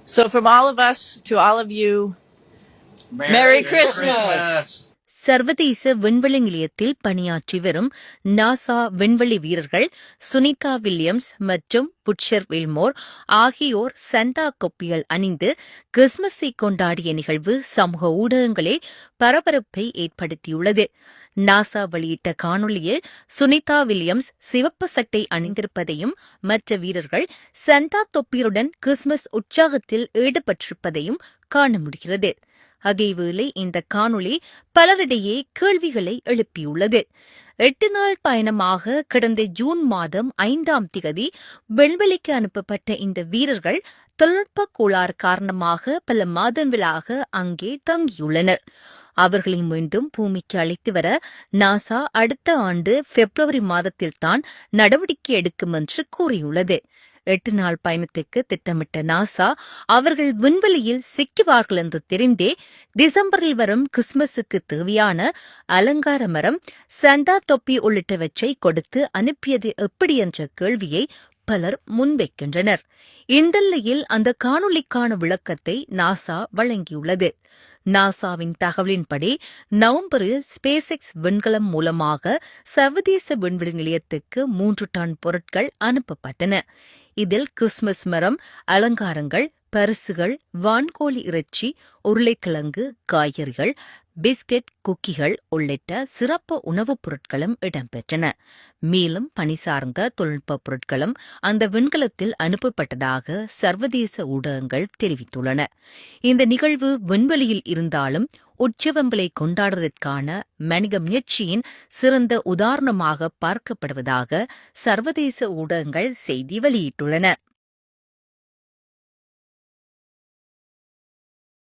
So from all of us to all of you, Merry Christmas! சர்வதேச விண்வெளி நிலையத்தில் பணியாற்றி வரும் நாசா விண்வெளி வீரர்கள் சுனிதா வில்லியம்ஸ் மற்றும் புட்சர் வில்மோர் ஆகியோர் சண்டா தொப்பிகள் அணிந்து கிறிஸ்துமஸை கொண்டாடிய நிகழ்வு சமூக ஊடகங்களில் பரபரப்பை ஏற்படுத்தியுள்ளது. நாசா வெளியிட்ட காணொளியில் சுனிதா வில்லியம்ஸ் சிவப்பு சட்டை அணிந்திருப்பதையும் மற்ற வீரர்கள் சண்டா தொப்பியுடன் கிறிஸ்துமஸ் உற்சாகத்தில் ஈடுபட்டிருப்பதையும் காண முடிகிறது. அதேவேளை இந்த காணொளி பலரிடையே கேள்விகளை எழுப்பியுள்ளது. 8 நாள் பயணமாக கடந்த ஜூன் மாதம் 5ஆம் தேதி விண்வெளிக்கு அனுப்பப்பட்ட இந்த வீரர்கள் தொழில்நுட்ப கோளாறு காரணமாக பல மாதங்களாக அங்கே தங்கியுள்ளனர். அவர்களை மீண்டும் பூமிக்கு அழைத்து வர நாசா அடுத்த ஆண்டு பிப்ரவரி மாதத்தில்தான் நடவடிக்கை எடுக்கும் என்று கூறியுள்ளது. 8 நாள் பயணத்துக்கு திட்டமிட்ட நாசா அவர்கள் விண்வெளியில் சிக்குவார்கள் என்று தெரிந்தே டிசம்பரில் வரும் கிறிஸ்துமஸுக்கு தேவையான அலங்கார மரம், சண்டா தொப்பி உள்ளிட்டவற்றை கொடுத்து அனுப்பியது எப்படி என்ற கேள்வியை பலர் முன்வைக்கின்றனர். இந்த நிலையில் அந்த காணொளிக்கான விளக்கத்தை நாசா வழங்கியுள்ளது. நாசாவின் தகவலின்படி நவம்பரில் ஸ்பேஸ் எக்ஸ் விண்கலம் மூலமாக சர்வதேச விண்வெளி நிலையத்துக்கு 3 டன் பொருட்கள் அனுப்பப்பட்டன. இதில் கிறிஸ்துமஸ் மரம், அலங்காரங்கள், பரிசுகள், வான்கோழி இறைச்சி, உருளைக்கிழங்கு, காய்கறிகள், பிஸ்கெட், குக்கிகள் உள்ளிட்ட சிறப்பு உணவுப் பொருட்களும் இடம்பெற்றன. மேலும் பணி சார்ந்த தொழில்நுட்ப பொருட்களும் அந்த விண்கலத்தில் அனுப்பப்பட்டதாக சர்வதேச ஊடகங்கள் தெரிவித்துள்ளன. இந்த நிகழ்வு விண்வெளியில் இருந்தாலும் உற்சவங்களை கொண்டாடுவதற்கான மனித முயற்சியின் சிறந்த உதாரணமாக பார்க்கப்படுவதாக சர்வதேச ஊடகங்கள் செய்தி வெளியிட்டுள்ளன.